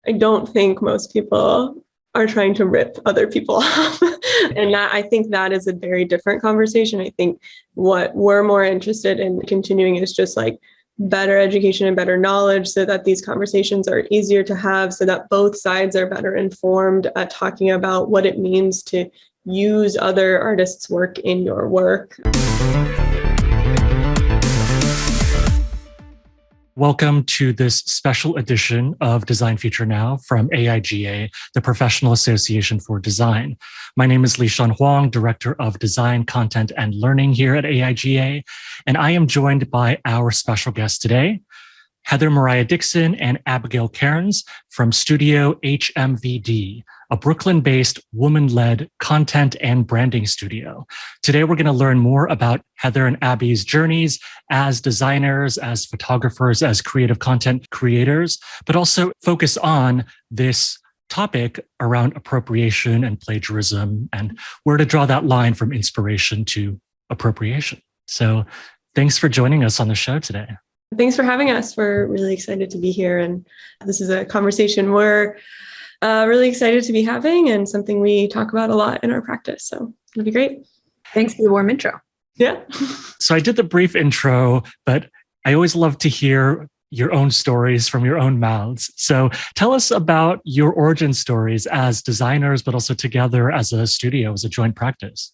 I don't think most people are trying to rip other people off. And I think that is a very different conversation. I think what we're more interested in continuing is just like better education and better knowledge so that these conversations are easier to have, so that both sides are better informed at talking about what it means to use other artists' work in your work. Welcome to this special edition of Design Future Now from AIGA, the Professional Association for Design. My name is Lee-Sean Huang, Director of Design, Content, and Learning here at AIGA, and I am joined by our special guests today, Heather-Mariah Dixon and Abigail Kerns from Studio HMVD, a Brooklyn-based woman-led content and branding studio. Today, we're going to learn more about Heather and Abby's journeys as designers, as photographers, as creative content creators, but also focus on this topic around appropriation and plagiarism and where to draw that line from inspiration to appropriation. So thanks for joining us on the show today. Thanks for having us. We're really excited to be here. And this is a conversation we're really excited to be having and something we talk about a lot in our practice. So it'll be great. Thanks for the warm intro. Yeah. So I did the brief intro, but I always love to hear your own stories from your own mouths. So tell us about your origin stories as designers, but also together as a studio, as a joint practice.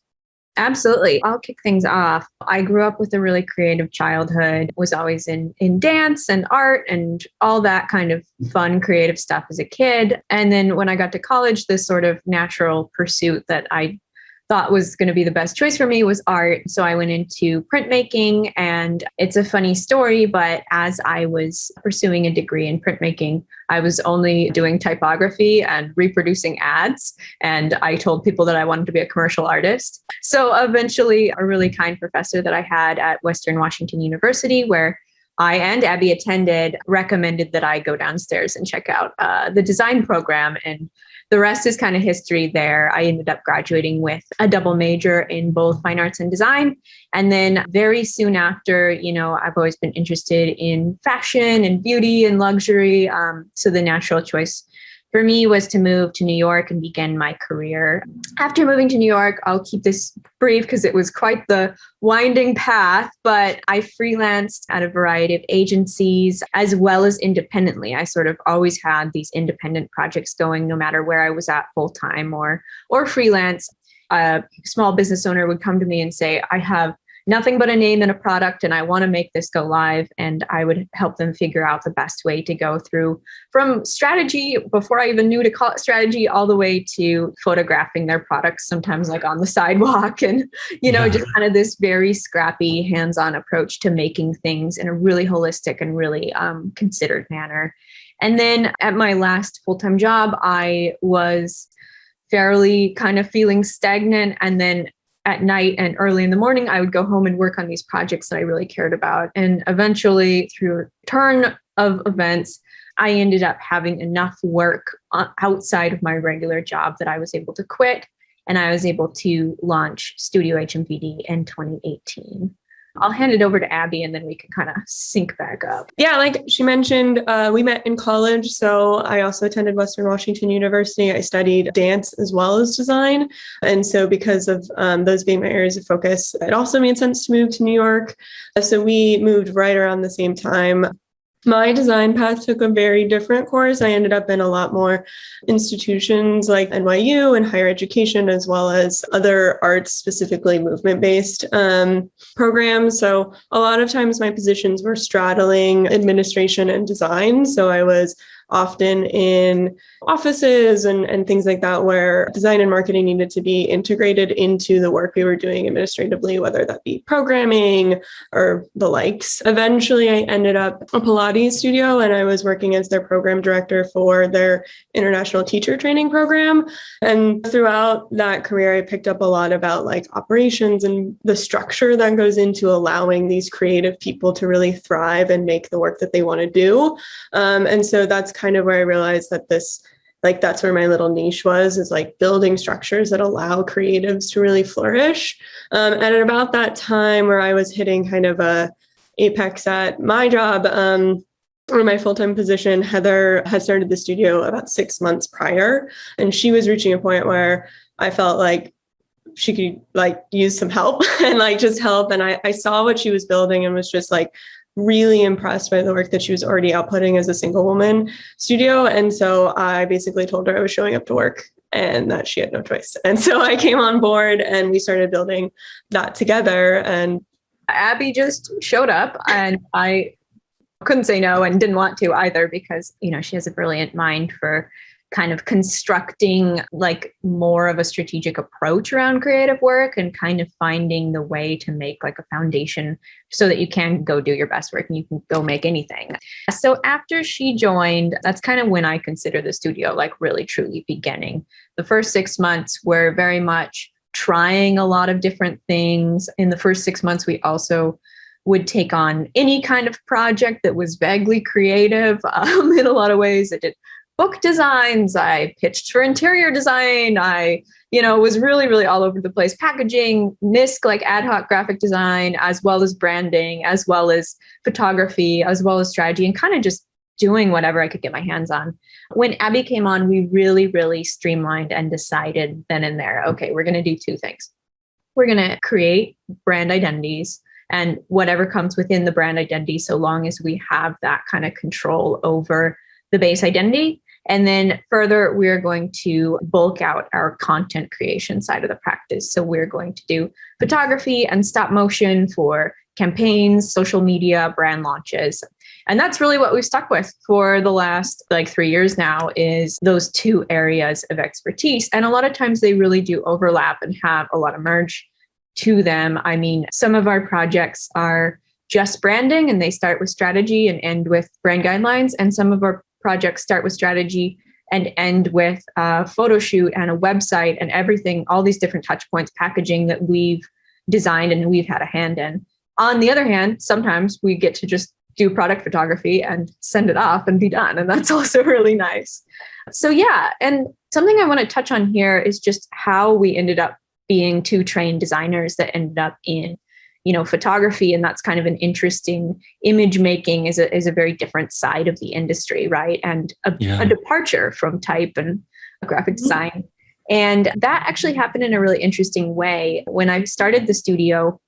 Absolutely. I'll kick things off. I grew up with a really creative childhood, was always in dance and art and all that kind of fun, creative stuff as a kid. And then when I got to college, this sort of natural pursuit that I thought was going to be the best choice for me was art. So I went into printmaking, and it's a funny story, but as I was pursuing a degree in printmaking, I was only doing typography and reproducing ads. And I told people that I wanted to be a commercial artist. So eventually a really kind professor that I had at Western Washington University, where I and Abby attended, recommended that I go downstairs and check out the design program. And the rest is kind of history there. I ended up graduating with a double major in both fine arts and design. And then very soon after, I've always been interested in fashion and beauty and luxury. So the natural choice for me was to move to New York and begin my career. After moving to New York, I'll keep this brief because it was quite the winding path, but I freelanced at a variety of agencies as well as independently. I sort of always had these independent projects going no matter where I was at full-time or freelance. A small business owner would come to me and say, I have nothing but a name and a product, and I want to make this go live. And I would help them figure out the best way to go through from strategy, before I even knew to call it strategy, all the way to photographing their products, sometimes like on the sidewalk. And, just kind of this very scrappy, hands-on approach to making things in a really holistic and really considered manner. And then at my last full-time job, I was fairly kind of feeling stagnant. And then at night and early in the morning, I would go home and work on these projects that I really cared about. And eventually, through a turn of events, I ended up having enough work outside of my regular job that I was able to quit. And I was able to launch Studio HMVD in 2018. I'll hand it over to Abby, and then we can kind of sync back up. Yeah, like she mentioned, we met in college. So I also attended Western Washington University. I studied dance as well as design. And so because of those being my areas of focus, it also made sense to move to New York. So we moved right around the same time. My design path took a very different course. I ended up in a lot more institutions like NYU and higher education, as well as other arts, specifically movement-based programs. So a lot of times my positions were straddling administration and design. So I was often in offices and things like that, where design and marketing needed to be integrated into the work we were doing administratively, whether that be programming or the likes. Eventually, I ended up a Pilates studio, and I was working as their program director for their international teacher training program. And throughout that career, I picked up a lot about like operations and the structure that goes into allowing these creative people to really thrive and make the work that they want to do. And so that's kind of where I realized that that's where my little niche was, is like building structures that allow creatives to really flourish. And at about that time where I was hitting kind of a apex at my job, in my full-time position, Heather had started the studio about 6 months prior, and she was reaching a point where I felt like she could like use some help and like just help. And I saw what she was building and was just like really impressed by the work that she was already outputting as a single woman studio. And so I basically told her I was showing up to work and that she had no choice. And so I came on board and we started building that together. And Abby just showed up and I couldn't say no and didn't want to either because, she has a brilliant mind for kind of constructing like more of a strategic approach around creative work and kind of finding the way to make like a foundation so that you can go do your best work and you can go make anything. So after she joined, that's kind of when I consider the studio like really truly beginning. The first 6 months were very much trying a lot of different things. In the first 6 months, we also would take on any kind of project that was vaguely creative in a lot of ways. It did book designs. I pitched for interior design. I, was really, really all over the place. Packaging, NISC, like ad hoc graphic design, as well as branding, as well as photography, as well as strategy, and kind of just doing whatever I could get my hands on. When Abby came on, we really, really streamlined and decided then and there, okay, we're going to do two things. We're going to create brand identities and whatever comes within the brand identity, so long as we have that kind of control over the base identity. And then further, we're going to bulk out our content creation side of the practice. So we're going to do photography and stop motion for campaigns, social media, brand launches. And that's really what we've stuck with for the last 3 years now, is those two areas of expertise. And a lot of times they really do overlap and have a lot of merge to them. I mean, some of our projects are just branding and they start with strategy and end with brand guidelines. And some of our projects start with strategy and end with a photo shoot and a website and everything, all these different touch points, packaging that we've designed and we've had a hand in. On the other hand, sometimes we get to just do product photography and send it off and be done. And that's also really nice. So yeah, and something I want to touch on here is just how we ended up being two trained designers that ended up in photography. And that's kind of an interesting. Image making is a very different side of the industry, right? And a departure from type and graphic design. And that actually happened in a really interesting way. When I started the studio,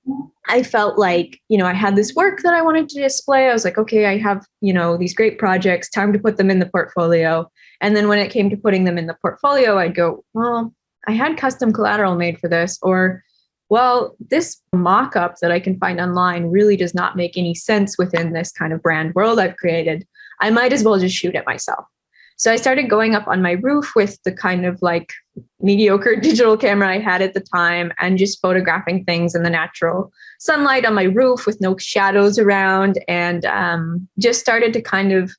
I felt like, I had this work that I wanted to display. I was like, okay, I have, these great projects, time to put them in the portfolio. And then when it came to putting them in the portfolio, I'd go, well, I had custom collateral made for this, or well, this mock-up that I can find online really does not make any sense within this kind of brand world I've created. I might as well just shoot it myself. So I started going up on my roof with the kind of mediocre digital camera I had at the time and just photographing things in the natural sunlight on my roof with no shadows around, and just started to kind of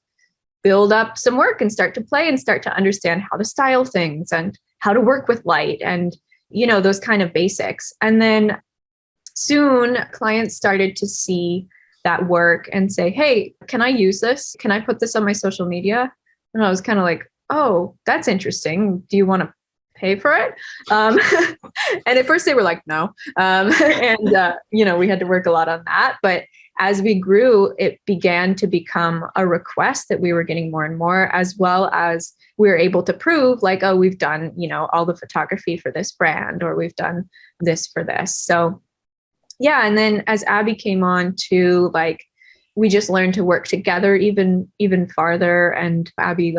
build up some work and start to play and start to understand how to style things and how to work with light and those kind of basics. And then soon clients started to see that work and say, hey, can I use this? Can I put this on my social media? And I was kind of like, oh, that's interesting. Do you want to pay for it? And at first they were like, no. We had to work a lot on that. But as we grew, it began to become a request that we were getting more and more, as well as we were able to prove we've done, all the photography for this brand, or we've done this for this. So yeah. And then as Abby came on to we just learned to work together even farther. And Abby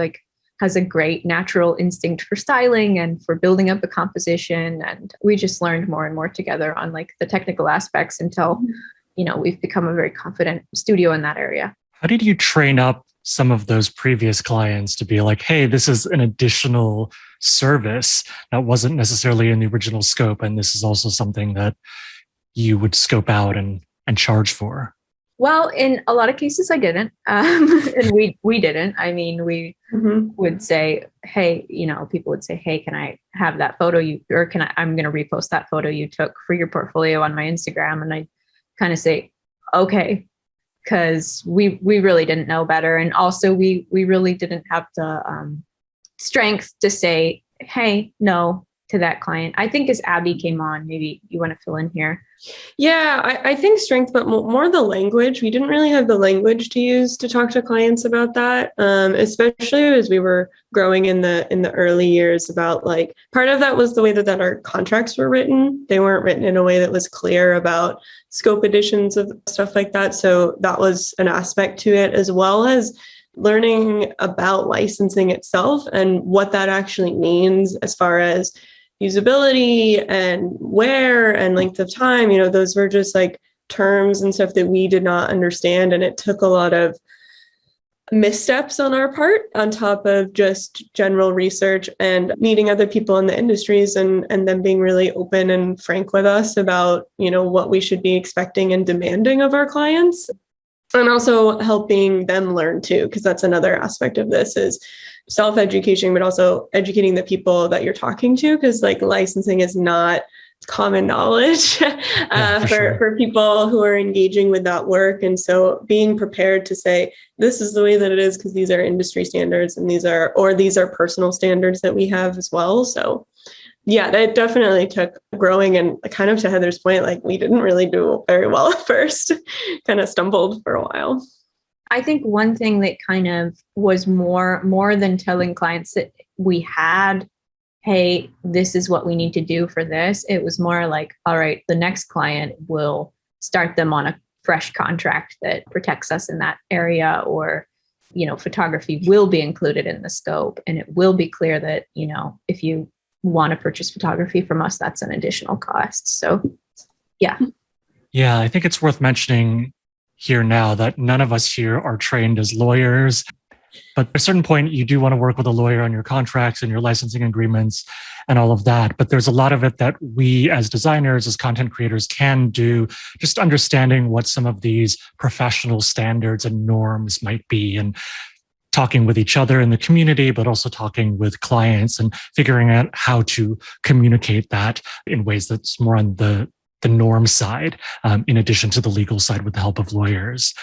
has a great natural instinct for styling and for building up a composition. And we just learned more and more together on the technical aspects until, we've become a very confident studio in that area. How did you train up some of those previous clients to be like, hey, this is an additional service that wasn't necessarily in the original scope, and this is also something that you would scope out and charge for? Well, in a lot of cases, I didn't. And we didn't. I mean, we would say, hey, people would say, hey, can I have that photo I'm going to repost that photo you took for your portfolio on my Instagram. And I kind of say, okay, because we really didn't know better. And also we really didn't have the strength to say, hey, no, to that client? I think as Abby came on, maybe you want to fill in here. Yeah, I think strength, but more the language. We didn't really have the language to use to talk to clients about that, especially as we were growing in the early years. About like part of that was the way that our contracts were written. They weren't written in a way that was clear about scope additions of stuff like that. So that was an aspect to it, as well as learning about licensing itself and what that actually means as far as usability and where and length of time. Those were just like terms and stuff that we did not understand. And it took a lot of missteps on our part on top of just general research and meeting other people in the industries and them being really open and frank with us about, what we should be expecting and demanding of our clients. And also helping them learn too, because that's another aspect of this is self-education, but also educating the people that you're talking to, because like licensing is not common knowledge for people who are engaging with that work. And so being prepared to say, this is the way that it is because these are industry standards and these are personal standards that we have as well. So yeah, that definitely took growing, and kind of to Heather's point, like we didn't really do very well at first, kind of stumbled for a while. I think one thing that kind of was more than telling clients that we had, hey, this is what we need to do for this. It was more like, all right, the next client will start them on a fresh contract that protects us in that area, or, photography will be included in the scope, and it will be clear that, if you want to purchase photography from us, that's an additional cost. So, yeah. Yeah, I think it's worth mentioning here now that none of us here are trained as lawyers. But at a certain point, you do want to work with a lawyer on your contracts and your licensing agreements and all of that. But there's a lot of it that we as designers, as content creators can do, just understanding what some of these professional standards and norms might be, and talking with each other in the community, but also talking with clients and figuring out how to communicate that in ways that's more on the norm side, in addition to the legal side with the help of lawyers.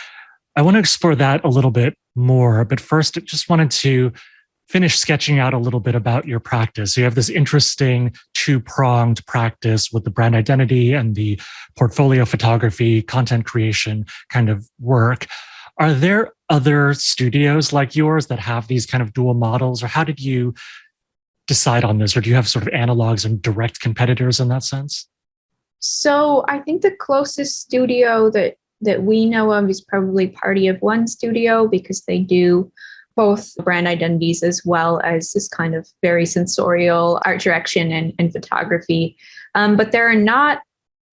I want to explore that a little bit more, but first I just wanted to finish sketching out a little bit about your practice. So you have this interesting two-pronged practice with the brand identity and the portfolio photography, content creation kind of work. Are there other studios like yours that have these kind of dual models, or how did you decide on this? Or do you have sort of analogs and direct competitors in that sense? So I think the closest studio that we know of is probably Party of One Studio, because they do both brand identities as well as this kind of very sensorial art direction and photography. But there are not,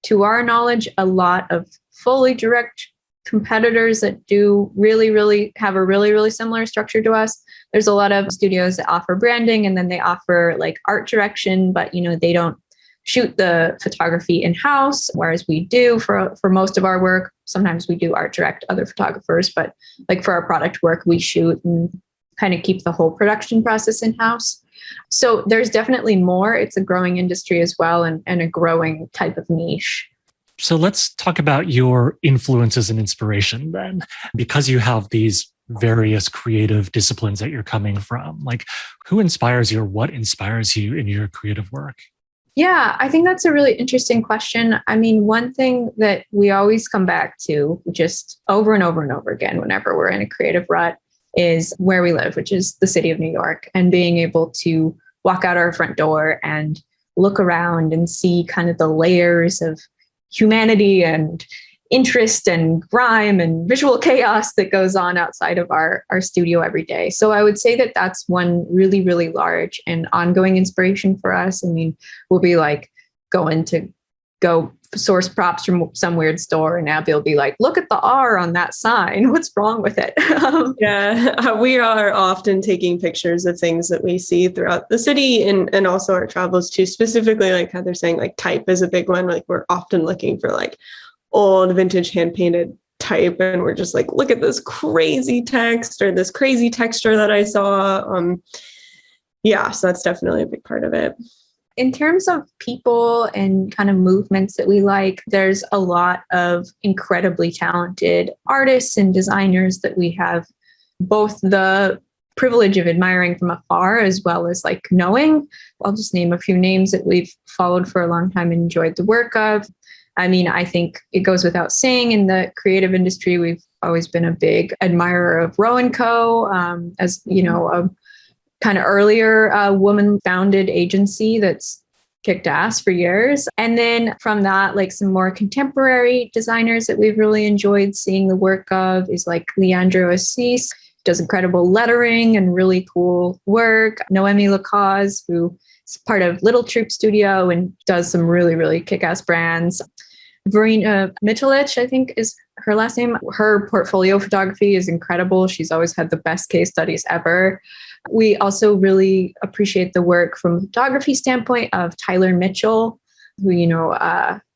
to our knowledge, a lot of fully direct competitors that do really have a really similar structure to us. There's a lot of studios that offer branding, and then they offer like art direction, but they don't shoot the photography in-house, whereas we do for most of our work. Sometimes we do art direct other photographers, but like for our product work, we shoot and kind of keep the whole production process in-house. So there's definitely more. It's a growing industry as well, and a growing type of niche. So let's talk about your influences and inspiration then, because you have these various creative disciplines that you're coming from. Like, who inspires you, or what inspires you in your creative work? Yeah, I think that's a really interesting question. I mean, one thing that we always come back to just over and over and over again whenever we're in a creative rut is where we live, which is the city of New York, and being able to walk out our front door and look around and see kind of the layers of humanity and interest and grime and visual chaos that goes on outside of our studio every day. So I would say that that's one really large and ongoing inspiration for us. I mean, we'll be like going to go source props from some weird store, and Abby will be like, look at the R on that sign. What's wrong with it? Yeah, we are often taking pictures of things that we see throughout the city, and also our travels too. Specifically, like Heather saying, like type is a big one. Like we're often looking for like old vintage hand painted type, and we're just like, look at this crazy text or this crazy texture that I saw. Yeah, so that's definitely a big part of it. In terms of people and kind of movements that we like, there's a lot of incredibly talented artists and designers that we have both the privilege of admiring from afar as well as like knowing. I'll just name a few names that we've followed for a long time and enjoyed the work of. I mean, I think it goes without saying in the creative industry, we've always been a big admirer of Row & Co. As, you know, a kind of earlier woman-founded agency that's kicked ass for years. And then from that, like some more contemporary designers that we've really enjoyed seeing the work of is like Leandro Assis, does incredible lettering and really cool work. Noemi Lacaze, who is part of Little Troop Studio and does some really, really kick-ass brands. Verena Mitulich, I think is her last name. Her portfolio photography is incredible. She's always had the best case studies ever. We also really appreciate the work from a photography standpoint of Tyler Mitchell, who, you know,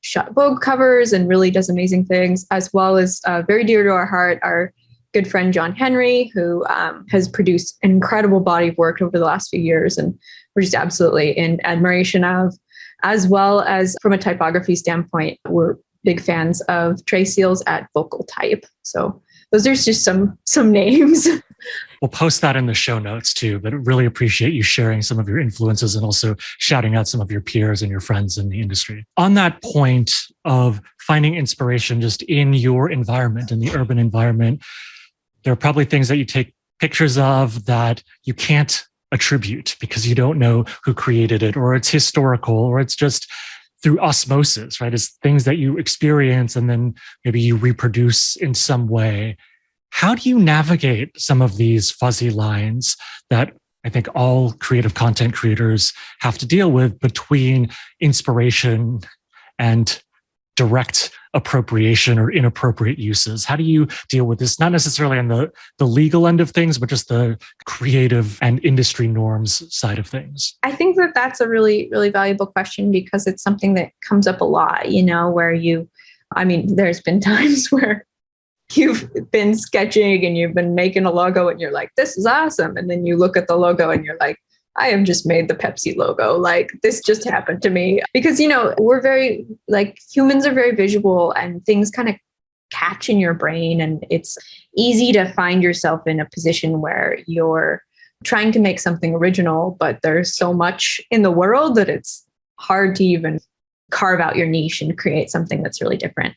shot Vogue covers and really does amazing things, as well as very dear to our heart, our good friend John Henry, who has produced an incredible body of work over the last few years. And we're just absolutely in admiration of, as well as from a typography standpoint, we're big fans of Trey Seals at Vocal Type. So those are just some names. We'll post that in the show notes too, but really appreciate you sharing some of your influences and also shouting out some of your peers and your friends in the industry. On that point of finding inspiration just in your environment, in the urban environment, there are probably things that you take pictures of that you can't attribute because you don't know who created it, or it's historical, or it's just through osmosis, right? It's things that you experience and then maybe you reproduce in some way. How do you navigate some of these fuzzy lines that I think all creative content creators have to deal with between inspiration and direct appropriation or inappropriate uses? How do you deal with this? Not necessarily on the legal end of things, but just the creative and industry norms side of things. I think that that's a really, really valuable question because it's something that comes up a lot, you know, where there's been times where you've been sketching and you've been making a logo and you're like, this is awesome. And then you look at the logo and you're like, I have just made the Pepsi logo. Like, this just happened to me. Because, you know, we're very, like, humans are very visual and things kind of catch in your brain. And it's easy to find yourself in a position where you're trying to make something original, but there's so much in the world that it's hard to even carve out your niche and create something that's really different.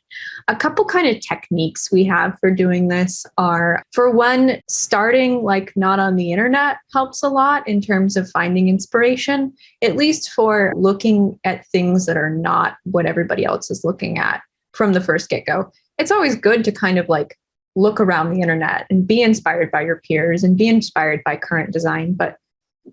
A couple kind of techniques we have for doing this are, for one, starting like not on the internet helps a lot in terms of finding inspiration, at least for looking at things that are not what everybody else is looking at from the first get-go. It's always good to kind of like look around the internet and be inspired by your peers and be inspired by current design, but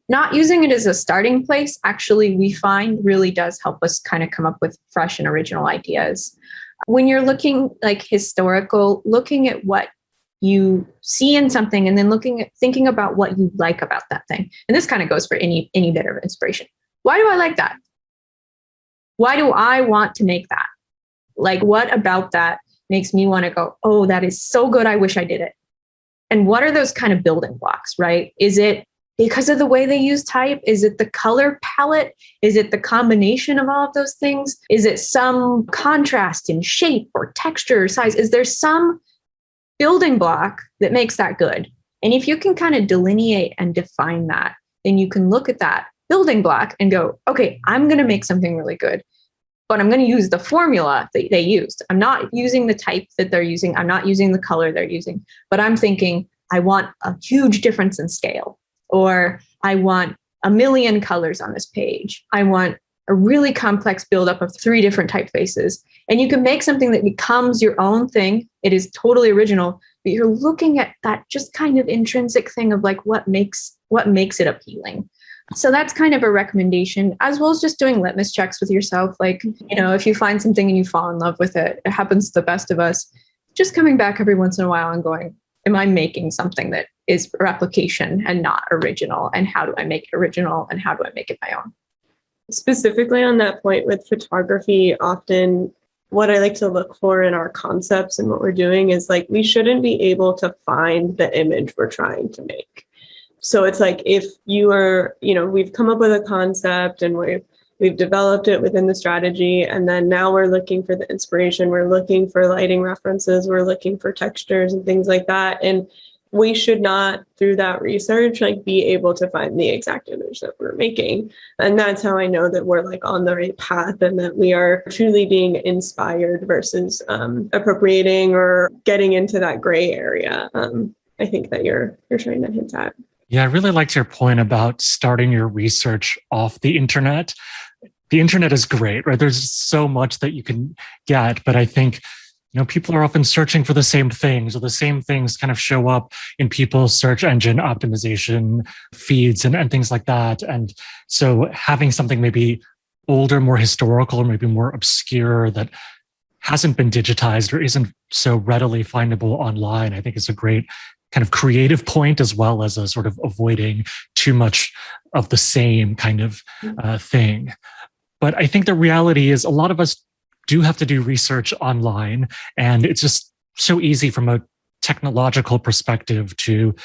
not using it as a starting place, actually, we find really does help us kind of come up with fresh and original ideas. When you're looking like historical, looking at what you see in something and then thinking about what you like about that thing. And this kind of goes for any bit of inspiration. Why do I like that? Why do I want to make that? Like, what about that makes me want to go, oh, that is so good, I wish I did it. And what are those kind of building blocks, right? Is it because of the way they use type? Is it the color palette? Is it the combination of all of those things? Is it some contrast in shape or texture or size? Is there some building block that makes that good? And if you can kind of delineate and define that, then you can look at that building block and go, okay, I'm going to make something really good, but I'm going to use the formula that they used. I'm not using the type that they're using. I'm not using the color they're using, but I'm thinking I want a huge difference in scale. Or I want 1 million colors on this page. I want a really complex buildup of 3 different typefaces. And you can make something that becomes your own thing. It is totally original, but you're looking at that just kind of intrinsic thing of like what makes it appealing. So that's kind of a recommendation, as well as just doing litmus checks with yourself. Like, you know, if you find something and you fall in love with it, it happens to the best of us. Just coming back every once in a while and going, am I making something that is replication and not original? And how do I make it original? And how do I make it my own? Specifically on that point with photography, often what I like to look for in our concepts and what we're doing is like, we shouldn't be able to find the image we're trying to make. So it's like, if you are, you know, we've come up with a concept and we've developed it within the strategy, and then now we're looking for the inspiration, we're looking for lighting references, we're looking for textures and things like that. And we should not, through that research, like be able to find the exact image that we're making. And that's how I know that we're like on the right path and that we are truly being inspired versus appropriating or getting into that gray area. I think that you're trying to hint at. Yeah, I really liked your point about starting your research off the internet. The internet is great, right? There's so much that you can get, but I think people are often searching for the same things, or the same things kind of show up in people's search engine optimization feeds and things like that. And so having something maybe older, more historical, or maybe more obscure that hasn't been digitized or isn't so readily findable online, I think is a great kind of creative point, as well as a sort of avoiding too much of the same kind of thing. But I think the reality is a lot of us do have to do research online, and it's just so easy from a technological perspective to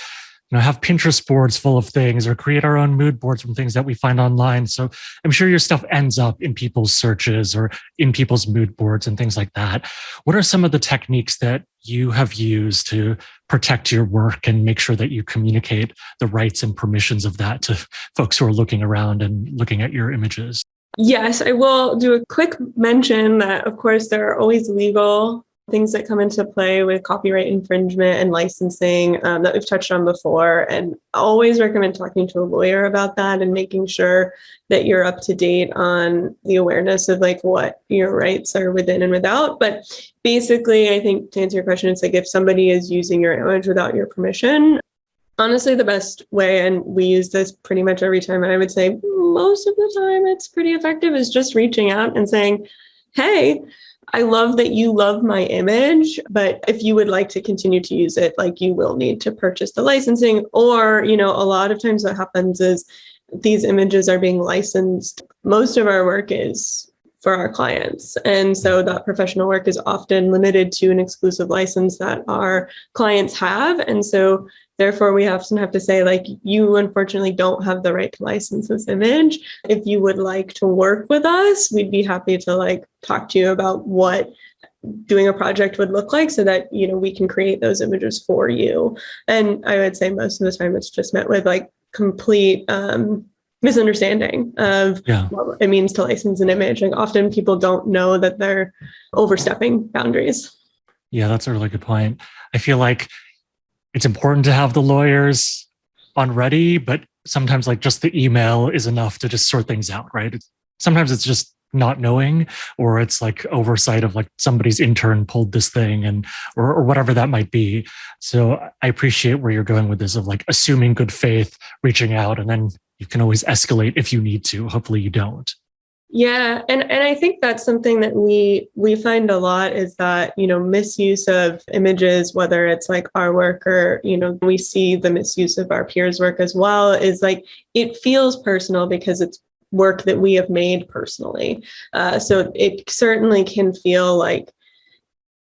have Pinterest boards full of things or create our own mood boards from things that we find online. So I'm sure your stuff ends up in people's searches or in people's mood boards and things like that. What are some of the techniques that you have used to protect your work and make sure that you communicate the rights and permissions of that to folks who are looking around and looking at your images? Yes, I will do a quick mention that, of course, there are always legal things that come into play with copyright infringement and licensing that we've touched on before. And I always recommend talking to a lawyer about that and making sure that you're up to date on the awareness of like what your rights are within and without. But basically, I think to answer your question, it's like if somebody is using your image without your permission, honestly, the best way, and we use this pretty much every time, and I would say most of the time it's pretty effective, is just reaching out and saying, hey, I love that you love my image, but if you would like to continue to use it, like you will need to purchase the licensing. Or, a lot of times what happens is these images are being licensed. Most of our work is for our clients. And so that professional work is often limited to an exclusive license that our clients have. And so therefore, we often have to say, like, you unfortunately don't have the right to license this image. If you would like to work with us, we'd be happy to like talk to you about what doing a project would look like so that, we can create those images for you. And I would say most of the time it's just met with like complete misunderstanding of what it means to license an image. Like often people don't know that they're overstepping boundaries. Yeah, that's a really good point. I feel like it's important to have the lawyers on ready, but sometimes like just the email is enough to just sort things out, right? Sometimes it's just not knowing, or it's like oversight of like somebody's intern pulled this thing and or whatever that might be. So I appreciate where you're going with this of like assuming good faith, reaching out, and then you can always escalate if you need to. Hopefully you don't. Yeah. And I think that's something that we find a lot is that, misuse of images, whether it's like our work or, we see the misuse of our peers' work as well, is like it feels personal because it's work that we have made personally. So it certainly can feel like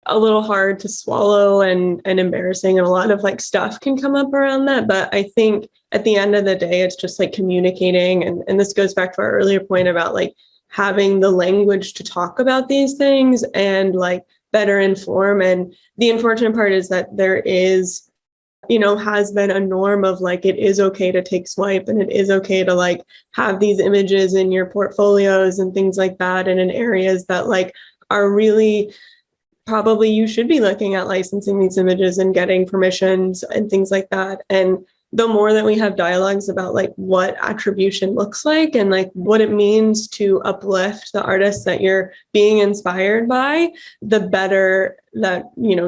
a little hard to swallow and embarrassing, and a lot of like stuff can come up around that. But I think at the end of the day, it's just like communicating. And this goes back to our earlier point about like having the language to talk about these things and like better inform. And the unfortunate part is that there is, has been a norm of like, it is okay to take swipe and it is okay to like have these images in your portfolios and things like that. And in areas that like are really probably you should be looking at licensing these images and getting permissions and things like that. And the more that we have dialogues about like what attribution looks like and like what it means to uplift the artists that you're being inspired by, the better that,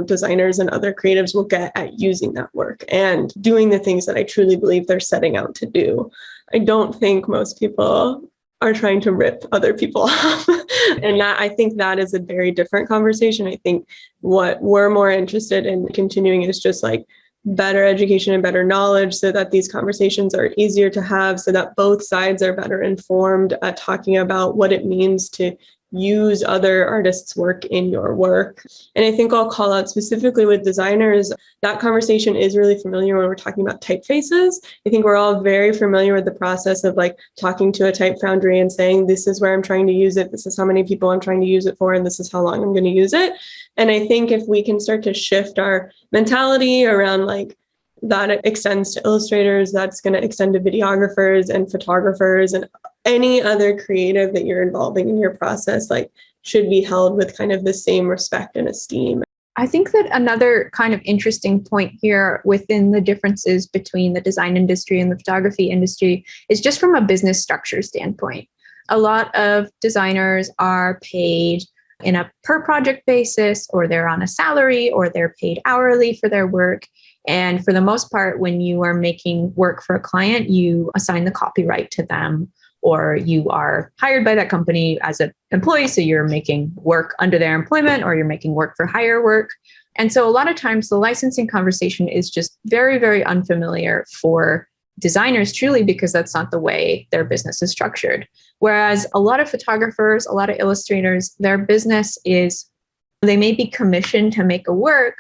designers and other creatives will get at using that work and doing the things that I truly believe they're setting out to do. I don't think most people are trying to rip other people off. And that, I think that is a very different conversation. I think what we're more interested in continuing is just like better education and better knowledge so that these conversations are easier to have, so that both sides are better informed at talking about what it means to use other artists' work in your work. And I think I'll call out specifically with designers, that conversation is really familiar when we're talking about typefaces. I think we're all very familiar with the process of like talking to a type foundry and saying, this is where I'm trying to use it, this is how many people I'm trying to use it for, and this is how long I'm going to use it. And I think if we can start to shift our mentality around like that extends to illustrators, that's going to extend to videographers and photographers and any other creative that you're involving in your process, like should be held with kind of the same respect and esteem. I think that another kind of interesting point here within the differences between the design industry and the photography industry is just from a business structure standpoint. A lot of designers are paid in a per project basis, or they're on a salary, or they're paid hourly for their work. And for the most part, when you are making work for a client, you assign the copyright to them, or you are hired by that company as an employee. So you're making work under their employment, or you're making work for hire work. And so a lot of times the licensing conversation is just very, very unfamiliar for designers, truly, because that's not the way their business is structured. Whereas a lot of photographers, a lot of illustrators, their business is, they may be commissioned to make a work,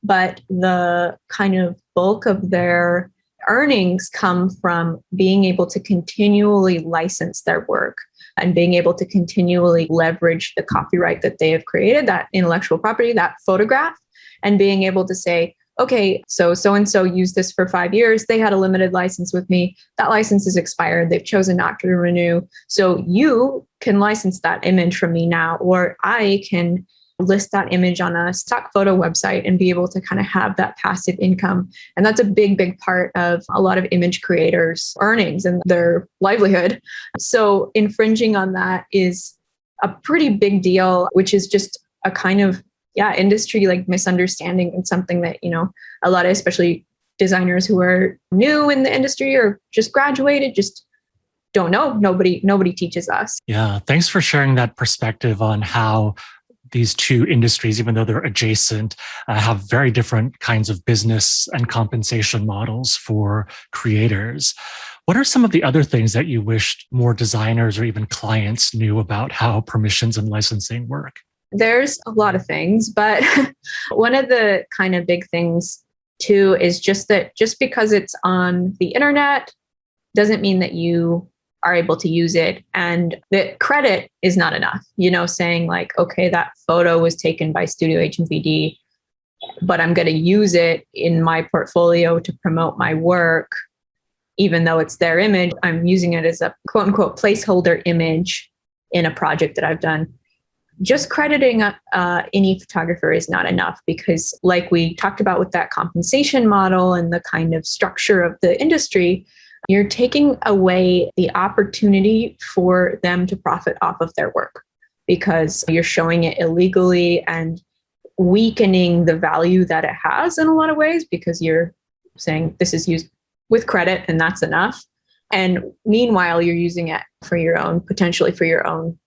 but the kind of bulk of their earnings come from being able to continually license their work and being able to continually leverage the copyright that they have created, that intellectual property, that photograph, and being able to say, okay, so-and-so used this for 5 years. They had a limited license with me. That license is expired. They've chosen not to renew. So you can license that image from me now, or I can list that image on a stock photo website and be able to kind of have that passive income. And that's a big, big part of a lot of image creators' earnings and their livelihood. So infringing on that is a pretty big deal, which is just a kind of industry like misunderstanding, and something that, a lot of, especially designers who are new in the industry or just graduated, just don't know. Nobody teaches us. Yeah. Thanks for sharing that perspective on how these two industries, even though they're adjacent, have very different kinds of business and compensation models for creators. What are some of the other things that you wished more designers or even clients knew about how permissions and licensing work? There's a lot of things, but one of the kind of big things too is just that just because it's on the internet doesn't mean that you are able to use it, and the credit is not enough. Saying like, okay, that photo was taken by Studio HMVD, but I'm going to use it in my portfolio to promote my work, even though it's their image. I'm using it as a quote unquote placeholder image in a project that I've done. Just crediting any photographer is not enough, because like we talked about with that compensation model and the kind of structure of the industry, you're taking away the opportunity for them to profit off of their work, because you're showing it illegally and weakening the value that it has in a lot of ways, because you're saying this is used with credit and that's enough. And meanwhile, you're using it for potentially for your own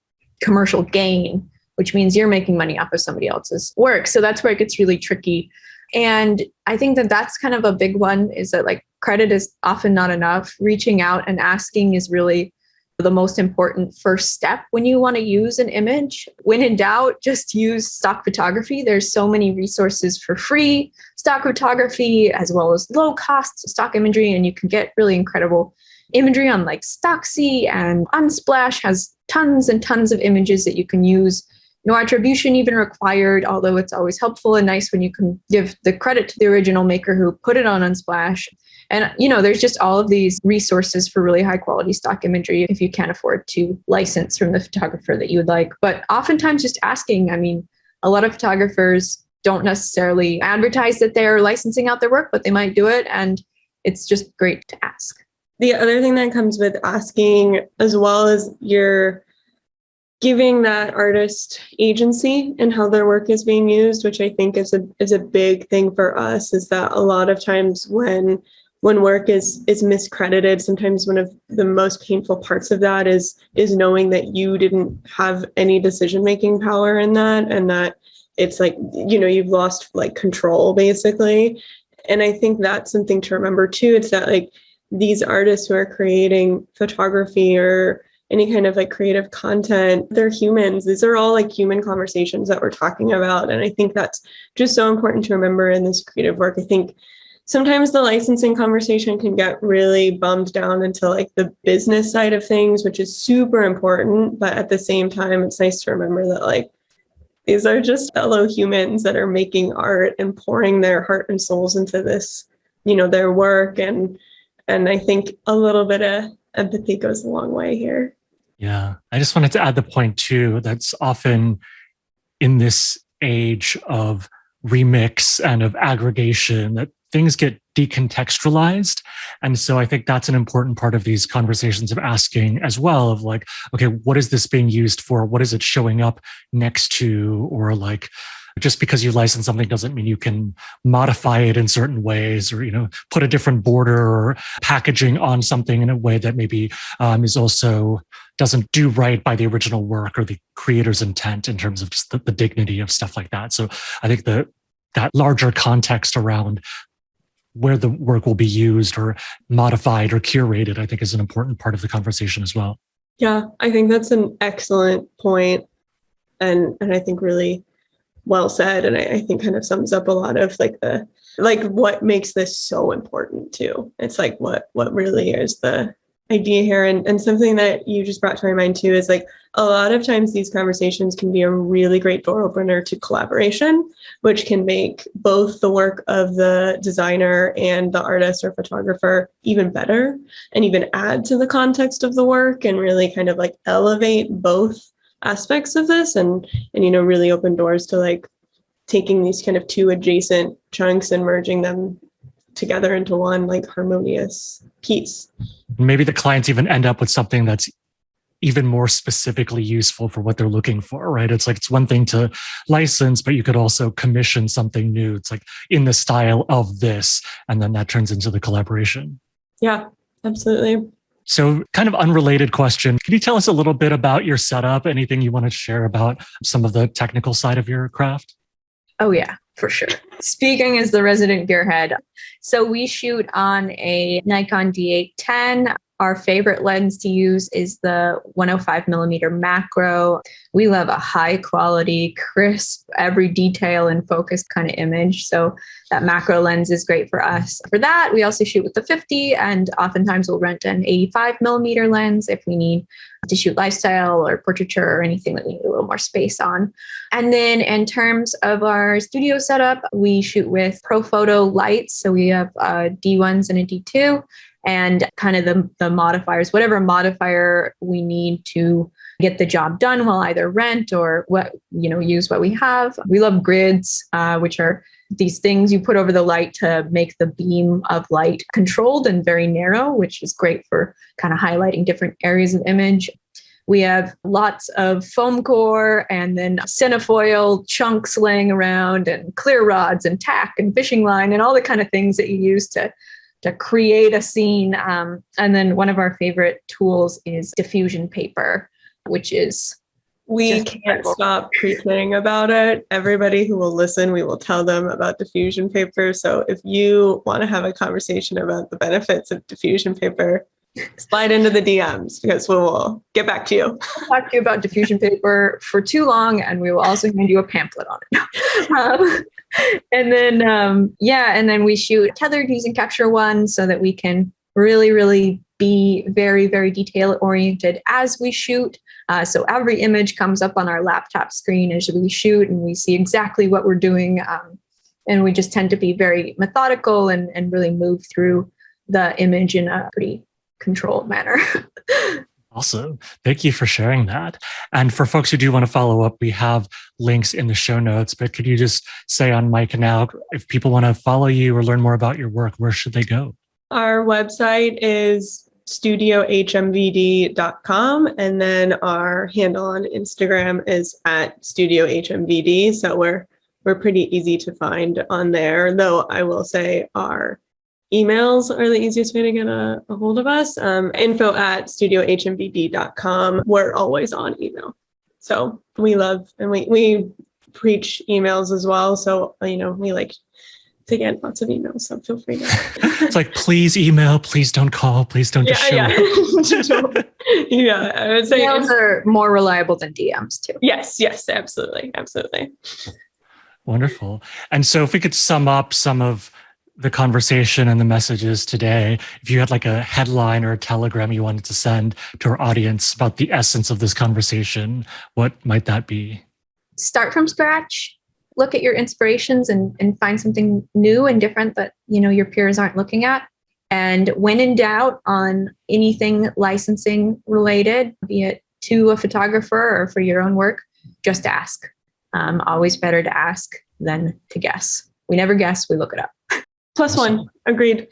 commercial gain, which means you're making money off of somebody else's work. So that's where it gets really tricky. And I think that that's kind of a big one, is that like credit is often not enough. Reaching out and asking is really the most important first step when you want to use an image. When in doubt, just use stock photography. There's so many resources for free stock photography, as well as low cost stock imagery. And you can get really incredible imagery on like Stocksy, and Unsplash has tons and tons of images that you can use. No attribution even required, although it's always helpful and nice when you can give the credit to the original maker who put it on Unsplash. And, there's just all of these resources for really high quality stock imagery if you can't afford to license from the photographer that you would like. But oftentimes just asking, a lot of photographers don't necessarily advertise that they're licensing out their work, but they might do it. And it's just great to ask. The other thing that comes with asking, as well as you're giving that artist agency in how their work is being used, which I think is a big thing for us, is that a lot of times when work is miscredited, sometimes one of the most painful parts of that is knowing that you didn't have any decision-making power in that, and that it's like, you've lost like control basically. And I think that's something to remember too. It's that like these artists who are creating photography or any kind of like creative content, they're humans. These are all like human conversations that we're talking about. And I think that's just so important to remember in this creative work. I think sometimes the licensing conversation can get really bummed down into like the business side of things, which is super important. But at the same time, it's nice to remember that like these are just fellow humans that are making art and pouring their heart and souls into this their work. And I think a little bit of empathy goes a long way here. Yeah. I just wanted to add the point too, that's often in this age of remix and of aggregation that things get decontextualized. And so I think that's an important part of these conversations of asking as well of like, okay, what is this being used for? What is it showing up next to? Or like, just because you license something doesn't mean you can modify it in certain ways or, put a different border or packaging on something in a way that maybe is also doesn't do right by the original work or the creator's intent in terms of just the dignity of stuff like that. So I think that larger context around where the work will be used or modified or curated, I think is an important part of the conversation as well. Yeah, I think that's an excellent point, and I think really well said. And I think kind of sums up a lot of what makes this so important too. It's like what really is the idea here. And something that you just brought to my mind too is like a lot of times these conversations can be a really great door opener to collaboration, which can make both the work of the designer and the artist or photographer even better and even add to the context of the work and really kind of like elevate both aspects of this and really open doors to like taking these kind of two adjacent chunks and merging them together into one like harmonious piece. Maybe the clients even end up with something that's even more specifically useful for what they're looking for, right? It's like, it's one thing to license, but you could also commission something new. It's like in the style of this, and then that turns into the collaboration. Yeah, absolutely. So kind of unrelated question. Can you tell us a little bit about your setup? Anything you want to share about some of the technical side of your craft? Oh yeah, for sure. Speaking as the resident gearhead. So we shoot on a Nikon D810. Our favorite lens to use is the 105 millimeter macro. We love a high quality, crisp, every detail in focus kind of image. So that macro lens is great for us. For that, we also shoot with the 50, and oftentimes we'll rent an 85 millimeter lens if we need to shoot lifestyle or portraiture or anything that we need a little more space on. And then in terms of our studio setup, we shoot with ProPhoto lights. So we have D1s and a D2. And kind of the modifiers, whatever modifier we need to get the job done, we'll either rent or use what we have. We love grids, which are these things you put over the light to make the beam of light controlled and very narrow, which is great for kind of highlighting different areas of image. We have lots of foam core and then cinefoil chunks laying around and clear rods and tack and fishing line and all the kind of things that you use to create a scene. And then one of our favorite tools is diffusion paper, which is we can't stop preaching about it. Everybody who will listen, we will tell them about diffusion paper. So if you want to have a conversation about the benefits of diffusion paper, slide into the DMs because we will get back to you. I'll talk to you about diffusion paper for too long, and we will also hand you a pamphlet on it. And then we shoot tethered using Capture One so that we can really, really be very, very detail oriented as we shoot. So every image comes up on our laptop screen as we shoot, and we see exactly what we're doing. And we just tend to be very methodical and really move through the image in a pretty controlled manner. Awesome. Thank you for sharing that. And for folks who do want to follow up, we have links in the show notes, but could you just say on mic now, if people want to follow you or learn more about your work, where should they go? Our website is studiohmvd.com. And then our handle on Instagram is at Studio HMVD. So we're pretty easy to find on there, though I will say our emails are the easiest way to get a hold of us. info@studiohmvd.com. We're always on email. So we love, and we preach emails as well. So, we like to get lots of emails. So feel free to. It's like, please email, please don't call, please don't just show up. Yeah, I would say emails are more reliable than DMs too. Yes, absolutely. Absolutely. Wonderful. And so if we could sum up some of the conversation and the messages today, if you had like a headline or a telegram you wanted to send to our audience about the essence of this conversation, what might that be? Start from scratch, look at your inspirations and find something new and different that, your peers aren't looking at. And when in doubt on anything licensing related, be it to a photographer or for your own work, just ask. Always better to ask than to guess. We never guess, we look it up. +1, agreed.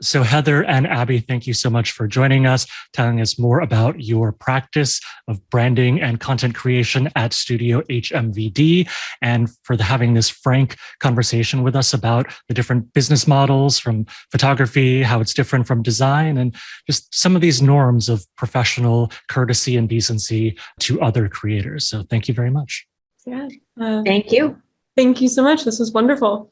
So Heather and Abby, thank you so much for joining us, telling us more about your practice of branding and content creation at Studio HMVD, and for having this frank conversation with us about the different business models from photography, how it's different from design, and just some of these norms of professional courtesy and decency to other creators. So thank you very much. Yeah. Thank you. Thank you so much. This was wonderful.